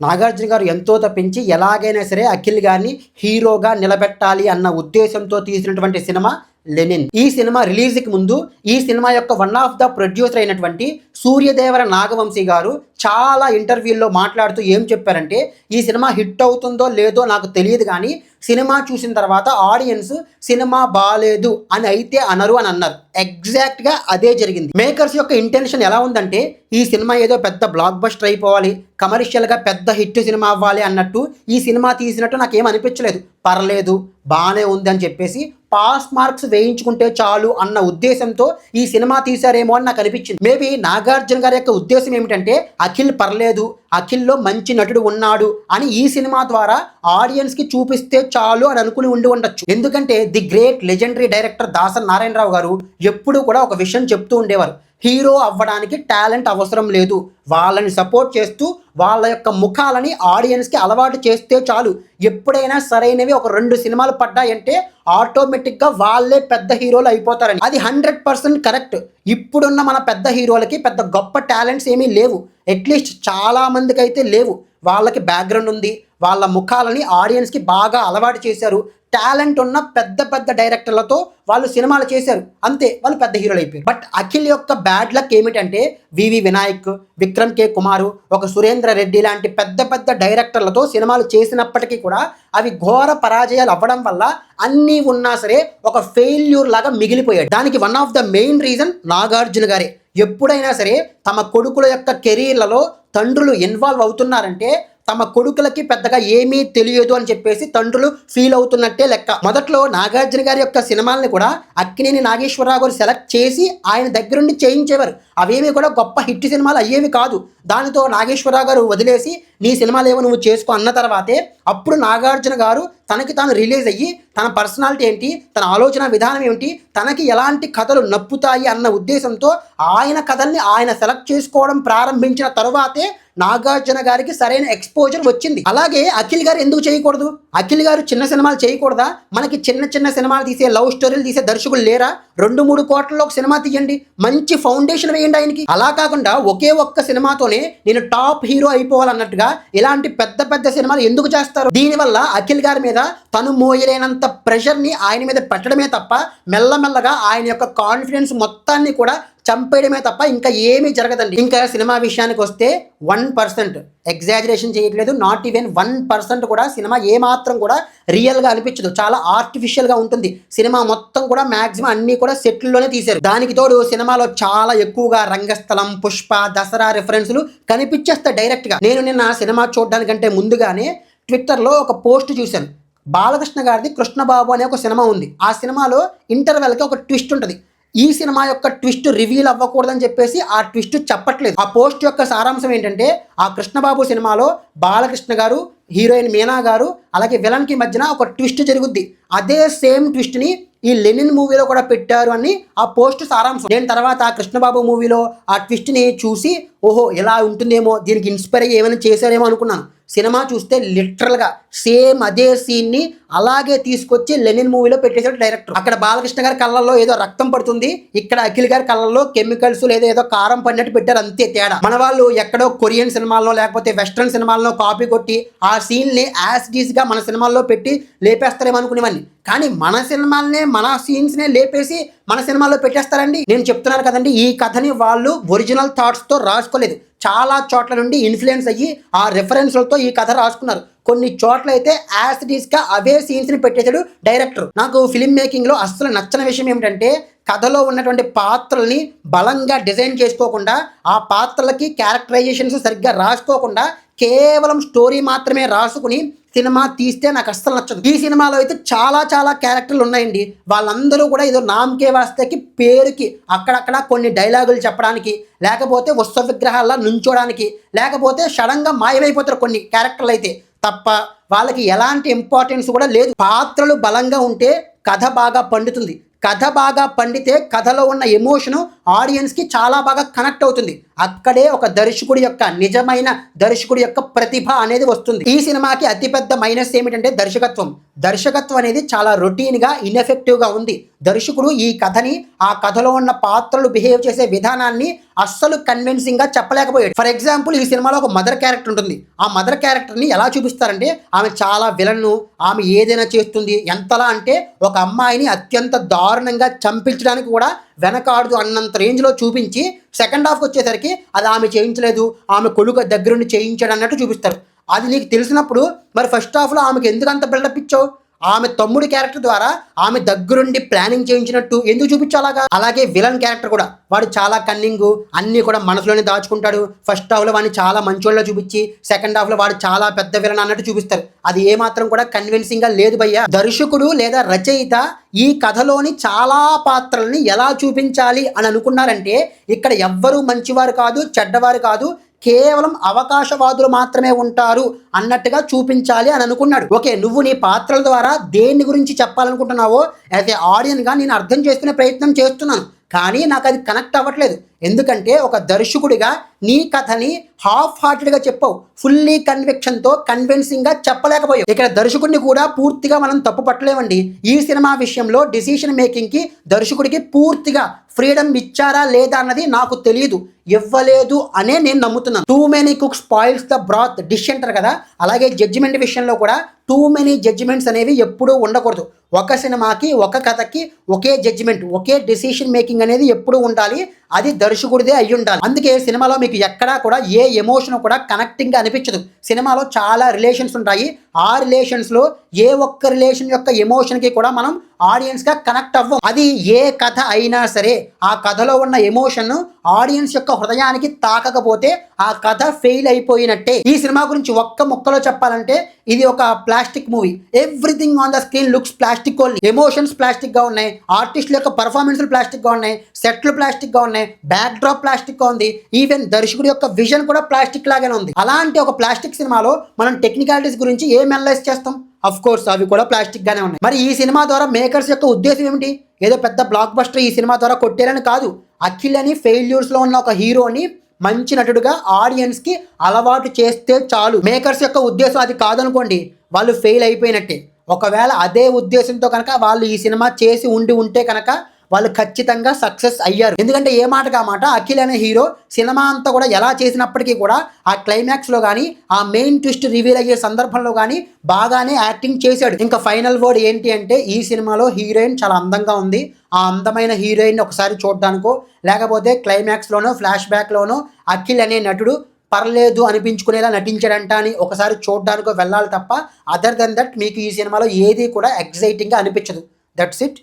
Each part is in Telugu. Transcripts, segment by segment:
నాగార్జున గారు ఎంతో తప్పించి ఎలాగైనా సరే అఖిల్ గారిని హీరోగా నిలబెట్టాలి అన్న ఉద్దేశంతో తీసినటువంటి సినిమా లెనిన్. ఈ సినిమా రిలీజ్కి ముందు ఈ సినిమా యొక్క వన్ ఆఫ్ ద ప్రొడ్యూసర్ అయినటువంటి సూర్యదేవర నాగవంశీ గారు చాలా ఇంటర్వ్యూల్లో మాట్లాడుతూ ఏం చెప్పారంటే, ఈ సినిమా హిట్ అవుతుందో లేదో నాకు తెలియదు కానీ సినిమా చూసిన తర్వాత ఆడియన్స్ సినిమా బాగాలేదు అని అయితే అనరు అని అన్నారు. ఎగ్జాక్ట్గా అదే జరిగింది. మేకర్స్ యొక్క ఇంటెన్షన్ ఎలా ఉందంటే, ఈ సినిమా ఏదో పెద్ద బ్లాక్ బస్టర్ అయిపోవాలి, కమర్షియల్గా పెద్ద హిట్ సినిమా అవ్వాలి అన్నట్టు ఈ సినిమా తీసినట్టు నాకేం అనిపించలేదు. పర్లేదు, బాగానే ఉంది అని చెప్పేసి పాస్ మార్క్స్ వేయించుకుంటే చాలు అన్న ఉద్దేశంతో ఈ సినిమా తీశారేమో అని నాకు అనిపించింది. మేబీ నాగార్జున గారి యొక్క ఉద్దేశం ఏమిటంటే, అఖిల్ పర్లేదు, అఖిల్లో మంచి నటుడు ఉన్నాడు అని ఈ సినిమా ద్వారా ఆడియన్స్కి చూపిస్తే చాలు అని అనుకుని ఉండి ఉండొచ్చు. ఎందుకంటే the great legendary director Dasari Narayana Rao గారు ఎప్పుడూ కూడా ఒక విషయం చెప్తూ ఉండేవారు, హీరో అవ్వడానికి టాలెంట్ అవసరం లేదు, వాళ్ళని సపోర్ట్ చేస్తూ వాళ్ళ యొక్క ముఖాలని ఆడియన్స్కి అలవాటు చేస్తే చాలు. ఎప్పుడైనా సరైనవి ఒక 2 సినిమాలు పడ్డాయంటే ఆటోమేటిక్గా వాళ్ళే పెద్ద హీరోలు అయిపోతారని. అది 100% కరెక్ట్. ఇప్పుడున్న మన పెద్ద హీరోలకి పెద్ద గొప్ప టాలెంట్స్ ఏమీ లేవు, అట్లీస్ట్ చాలా మందికి అయితే లేవు. వాళ్ళకి బ్యాక్గ్రౌండ్ ఉంది, వాళ్ళ ముఖాలని ఆడియన్స్కి బాగా అలవాటు చేశారు. టాలెంట్ ఉన్న పెద్ద పెద్ద డైరెక్టర్లతో వాళ్ళు సినిమాలు చేశారు, అంతే, వాళ్ళు పెద్ద హీరోలు అయిపోయారు. బట్ అఖిల్ యొక్క బ్యాడ్ లక్ ఏమిటంటే, వివి వినాయక్, విక్రమ్ కే కుమారు, ఒక సురేంద్ర రెడ్డి లాంటి పెద్ద పెద్ద డైరెక్టర్లతో సినిమాలు చేసినప్పటికీ కూడా అవి ఘోర పరాజయాలు అవ్వడం వల్ల అన్నీ ఉన్నా సరే ఒక ఫెయిల్యూర్ లాగా మిగిలిపోయాడు. దానికి one of the main reason Nagarjuna గారే. ఎప్పుడైనా సరే తమ కొడుకుల యొక్క కెరీర్లలో తండ్రులు ఇన్వాల్వ్ అవుతున్నారంటే తమ కొడుకులకి పెద్దగా ఏమీ తెలియదు అని చెప్పేసి తండ్రులు ఫీల్ అవుతున్నట్టే లెక్క. మొదట్లో నాగార్జున గారి యొక్క సినిమాలని కూడా అక్కినేని నాగేశ్వరరావు గారు సెలెక్ట్ చేసి ఆయన దగ్గరుండి చేయించేవారు. అవేమీ కూడా గొప్ప హిట్ సినిమాలు అయ్యేవి కాదు. దానితో నాగేశ్వరరావు గారు వదిలేసి నీ సినిమాలు ఏమో నువ్వు చేసుకో అన్న తర్వాతే అప్పుడు నాగార్జున గారు తనకి తాను రిలీజ్ అయ్యి తన పర్సనాలిటీ ఏంటి, తన ఆలోచన విధానం ఏమిటి, తనకి ఎలాంటి కథలు నప్పుతాయి అన్న ఉద్దేశంతో ఆయన కథల్ని ఆయన సెలెక్ట్ చేసుకోవడం ప్రారంభించిన తరువాతే నాగార్జున గారికి సరైన ఎక్స్పోజర్ వచ్చింది. అలాగే అఖిల్ గారు ఎందుకు చేయకూడదు? అఖిల్ గారు చిన్న సినిమాలు చేయకూడదా? మనకి చిన్న చిన్న సినిమాలు తీసే, లవ్ స్టోరీలు తీసే దర్శకులు లేరా? 2-3 కోట్లలో ఒక సినిమా తీయండి, మంచి ఫౌండేషన్ వేయండి ఆయనకి. అలా కాకుండా ఒకే ఒక్క సినిమాతోనే నేను టాప్ హీరో అయిపోవాలన్నట్టుగా ఇలాంటి పెద్ద పెద్ద సినిమాలు ఎందుకు చేస్తారు? దీనివల్ల అఖిల్ గారి మీద తను మోయలేనంత ప్రెషర్ని ఆయన మీద పెట్టడమే తప్ప మెల్లమెల్లగా ఆయన యొక్క కాన్ఫిడెన్స్ మొత్తాన్ని కూడా చంపేయడమే తప్ప ఇంకా ఏమీ జరగదండి. ఇంకా సినిమా విషయానికి వస్తే 1% ఎగ్జాజరేషన్ చేయట్లేదు, నాట్ ఈవెన్ 1% కూడా సినిమా ఏమాత్రం కూడా రియల్గా అనిపించదు. చాలా ఆర్టిఫిషియల్గా ఉంటుంది సినిమా మొత్తం కూడా. మ్యాక్సిమం అన్నీ కూడా సెట్లలోనే తీశారు. దానికి తోడు సినిమాలో చాలా ఎక్కువగా రంగస్థలం, పుష్ప, దసరా రిఫరెన్స్లు కనిపించేస్తాయి డైరెక్ట్గా. నేను నిన్న సినిమా చూడడానికంటే ముందుగానే ట్విట్టర్లో ఒక పోస్ట్ చూశాను. బాలకృష్ణ గారిది కృష్ణబాబు అనే ఒక సినిమా ఉంది. ఆ సినిమాలో ఇంటర్వెల్కి ఒక ట్విస్ట్ ఉంటుంది. ఈ సినిమా యొక్క ట్విస్ట్ రివీల్ అవ్వకూడదని చెప్పేసి ఆ ట్విస్ట్ చెప్పట్లేదు. ఆ పోస్ట్ యొక్క సారాంశం ఏంటంటే, ఆ కృష్ణబాబు సినిమాలో బాలకృష్ణ గారు, హీరోయిన్ మీనా గారు, అలాగే విలన్కి మధ్యన ఒక ట్విస్ట్ జరుగుద్ది. అదే సేమ్ ట్విస్ట్ని ఈ లెనిన్ మూవీలో కూడా పెట్టారు అని ఆ పోస్ట్ సారాంశం. నేను తర్వాత కృష్ణబాబు మూవీలో ఆ ట్విస్ట్ని చూసి ఓహో ఇలా ఉంటుందేమో, దీనికి ఇన్స్పైర్ అయ్యి ఏమైనా చేశారేమో అనుకున్నాను. సినిమా చూస్తే లిటరల్గా సేమ్ అదే సీన్ని అలాగే తీసుకొచ్చి లెనిన్ మూవీలో పెట్టేశాడు డైరెక్టర్. అక్కడ బాలకృష్ణ గారి కళ్ళల్లో ఏదో రక్తం పడుతుంది, ఇక్కడ అఖిల్ గారి కళ్ళల్లో కెమికల్స్ లేదా ఏదో కారం పడినట్టు పెట్టారు, అంతే తేడా. మన వాళ్ళు ఎక్కడో కొరియన్ సినిమాల్లో లేకపోతే వెస్ట్రన్ సినిమాల్లో కాపీ కొట్టి ఆ సీన్ని యాజ్ డీస్గా మన సినిమాల్లో పెట్టి లేపేస్తారేమో అనుకునేవాడిని. కానీ మన సినిమాలనే, మన సీన్స్నే లేపేసి మన సినిమాల్లో పెట్టేస్తారండి. నేను చెప్తున్నాను కదండి, ఈ కథని వాళ్ళు ఒరిజినల్ థాట్స్తో రాసుకోలేదు. చాలా చోట్ల నుండి ఇన్ఫ్లుయెన్స్ అయ్యి ఆ రెఫరెన్స్లతో ఈ కథ రాసుకున్నారు. కొన్ని చోట్ల అయితే యాజ్ ఇట్ ఈస్గా అవే సీన్స్ని పెట్టేశాడు డైరెక్టర్. నాకు ఫిల్మ్ మేకింగ్లో అస్సలు నచ్చని విషయం ఏమిటంటే, కథలో ఉన్నటువంటి పాత్రల్ని బలంగా డిజైన్ చేసుకోకుండా, ఆ పాత్రలకి క్యారెక్టరైజేషన్స్ సరిగ్గా రాసుకోకుండా కేవలం స్టోరీ మాత్రమే రాసుకుని సినిమా తీస్తే నాకు అస్సలు నచ్చదు. ఈ సినిమాలో అయితే చాలా చాలా క్యారెక్టర్లు ఉన్నాయండి. వాళ్ళందరూ కూడా ఏదో నామకే వాస్తేకి పేరుకి అక్కడక్కడ కొన్ని డైలాగులు చెప్పడానికి, లేకపోతే ఉత్సవ విగ్రహాల్లో నుంచోడానికి, లేకపోతే సడన్గా మాయమైపోతారు కొన్ని క్యారెక్టర్లు అయితే తప్ప వాళ్ళకి ఎలాంటి ఇంపార్టెన్స్ కూడా లేదు. పాత్రలు బలంగా ఉంటే కథ బాగా పండుతుంది. కథ బాగా పండితే కథలో ఉన్న ఎమోషను ఆడియన్స్కి చాలా బాగా కనెక్ట్ అవుతుంది. అక్కడే ఒక దర్శకుడి యొక్క నిజమైన దర్శకుడి యొక్క ప్రతిభ అనేది వస్తుంది. ఈ సినిమాకి అతిపెద్ద మైనస్ ఏమిటంటే దర్శకత్వం అనేది చాలా రొటీన్గా ఇన్ఎఫెక్టివ్గా ఉంది. దర్శకుడు ఈ కథని, ఆ కథలో ఉన్న పాత్రలు బిహేవ్ చేసే విధానాన్ని అస్సలు కన్విన్సింగ్గా చెప్పలేకపోయాడు. ఫర్ ఎగ్జాంపుల్, ఈ సినిమాలో ఒక మదర్ క్యారెక్టర్ ఉంటుంది. ఆ మదర్ క్యారెక్టర్ని ఎలా చూపిస్తారంటే ఆమె చాలా విలన్ను, ఆమె ఏదైనా చేస్తుంది. ఎంతలా అంటే ఒక అమ్మాయిని అత్యంత దారుణంగా చంపించడానికి కూడా వెనకాడదు అన్నంత రేంజ్లో చూపించి సెకండ్ హాఫ్కి వచ్చేసరికి అది ఆమె చేయించలేదు, ఆమె కొడుకు దగ్గరుండి చేయించాడు అన్నట్టు చూపిస్తారు. అది నీకు తెలిసినప్పుడు మరి ఫస్ట్ హాఫ్లో ఆమెకు ఎందుకు అంత బిల్డప్ ఇచ్చావు? ఆమె తమ్ముడి క్యారెక్టర్ ద్వారా ఆమె దగ్గరుండి ప్లానింగ్ చేయించినట్టు ఎందుకు చూపించాలాగా? అలాగే విలన్ క్యారెక్టర్ కూడా, వాడు చాలా కన్నింగు, అన్నీ కూడా మనసులోనే దాచుకుంటాడు. ఫస్ట్ హాఫ్లో వాడిని చాలా మంచోళ్ళలో చూపించి సెకండ్ హాఫ్లో వాడు చాలా పెద్ద విలన్ అన్నట్టు చూపిస్తారు. అది ఏమాత్రం కూడా కన్విన్సింగ్గా లేదు భయ్యా. దర్శకుడు లేదా రచయిత ఈ కథలోని చాలా పాత్రల్ని ఎలా చూపించాలి అని అనుకున్నారంటే ఇక్కడ ఎవ్వరూ మంచివారు కాదు, చెడ్డవారు కాదు, కేవలం అవకాశవాదులు మాత్రమే ఉంటారు అన్నట్టుగా చూపించాలి అని అనుకున్నాడు. ఓకే, నువ్వు నీ పాత్రల ద్వారా దేని గురించి చెప్పాలనుకుంటున్నావో యాజ్ ఏ ఆడియన్గా నేను అర్థం చేసుకునే ప్రయత్నం చేస్తున్నాను, కానీ నాకు అది కనెక్ట్ అవ్వట్లేదు. ఎందుకంటే ఒక దర్శకుడిగా నీ కథని హాఫ్ హార్టెడ్గా చెప్పావు, ఫుల్లీ కన్విక్షన్తో కన్విన్సింగ్గా చెప్పలేకపోయావు. ఇక్కడ దర్శకుడిని కూడా పూర్తిగా మనం తప్పు పట్టలేమండి. ఈ సినిమా విషయంలో డిసిషన్ మేకింగ్కి దర్శకుడికి పూర్తిగా ఫ్రీడమ్ ఇచ్చారా లేదా అన్నది నాకు తెలియదు, ఇవ్వలేదు అనే నేను నమ్ముతున్నాను. Too many cook spoils the broth dish అంటారు కదా, అలాగే జడ్జిమెంట్ విషయంలో కూడా టూ మెనీ జడ్జిమెంట్స్ అనేవి ఎప్పుడూ ఉండకూడదు. ఒక సినిమాకి, ఒక కథకి ఒకే జడ్జిమెంట్, ఒకే డెసిషన్ మేకింగ్ అనేది ఎప్పుడూ ఉండాలి. అది దర్శకుడిదే అయ్యి ఉండాలి. అందుకే సినిమాలో మీకు ఎక్కడా కూడా ఏ ఎమోషన్ కూడా కనెక్టింగ్గా అనిపించదు. సినిమాలో చాలా రిలేషన్స్ ఉంటాయి. ఆ రిలేషన్స్లో ఏ ఒక్క రిలేషన్ యొక్క ఎమోషన్కి కూడా మనం ఆడియన్స్గా కనెక్ట్ అవ్వం. అది ఏ కథ అయినా సరే ఆ కథలో ఉన్న ఎమోషన్ ఆడియన్స్ యొక్క హృదయానికి తాకకపోతే ఆ కథ ఫెయిల్ అయిపోయినట్టే. ఈ సినిమా గురించి ఒక్క ముక్కలో చెప్పాలంటే ఇది ఒక plastic movie. Everything on the screen looks plastic only. Emotions ప్లాస్టిక్గా ఉన్నాయి, ఆర్టిస్టుల యొక్క పర్ఫార్మెన్స్లు ప్లాస్టిక్గా ఉన్నాయి, సెట్లు ప్లాస్టిక్గా ఉన్నాయి, బ్యాక్ డ్రాప్ ప్లాస్టిక్గా ఉంది, ఈవెన్ దర్శకుడి యొక్క విజన్ కూడా ప్లాస్టిక్ లాగానే ఉంది. అలాంటి ఒక ప్లాస్టిక్ సినిమాలో మనం టెక్నికాలిటీస్ గురించి ఏం అనలైజ్ చేస్తాం? అఫ్ కోర్స్ అవి కూడా ప్లాస్టిక్ గానే ఉన్నాయి. మరి ఈ సినిమా ద్వారా మేకర్స్ యొక్క ఉద్దేశం ఏమిటి? ఏదో పెద్ద బ్లాక్ బస్టర్ ఈ సినిమా ద్వారా కొట్టేయాలని కాదు. అఖిల్ అని ఫెయిల్యూర్స్లో ఉన్న ఒక హీరోని మంచి నటుడుగా ఆడియన్స్కి అలవాటు చేస్తే చాలు. మేకర్స్ యొక్క ఉద్దేశం అది కాదనుకోండి, వాళ్ళు ఫెయిల్ అయిపోయినట్టే. ఒకవేళ అదే ఉద్దేశంతో కనుక వాళ్ళు ఈ సినిమా చేసి ఉంటే కనుక వాళ్ళు ఖచ్చితంగా సక్సెస్ అయ్యారు. ఎందుకంటే ఏ మాటగా మాట అఖిల్ అనే హీరో సినిమా అంతా కూడా ఎలా చేసినప్పటికీ కూడా ఆ క్లైమాక్స్లో కానీ, ఆ మెయిన్ ట్విస్ట్ రివీల్ అయ్యే సందర్భంలో కానీ బాగానే యాక్టింగ్ చేశాడు. ఇంకా ఫైనల్ వర్డ్ ఏంటి అంటే ఈ సినిమాలో హీరోయిన్ చాలా అందంగా ఉంది. ఆ అందమైన హీరోయిన్ ఒకసారి చూడడానికో లేకపోతే క్లైమాక్స్లోనో ఫ్లాష్ బ్యాక్లోనో అఖిల్ అనే నటుడు పర్లేదు అనిపించుకునేలా నటించాడంట అని ఒకసారి చూడడానికో వెళ్ళాలి తప్ప అదర్ దెన్ దట్ మీకు ఈ సినిమాలో ఏది కూడా ఎగ్జైటింగ్గా అనిపించదు. That's it.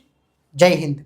జై హింద్.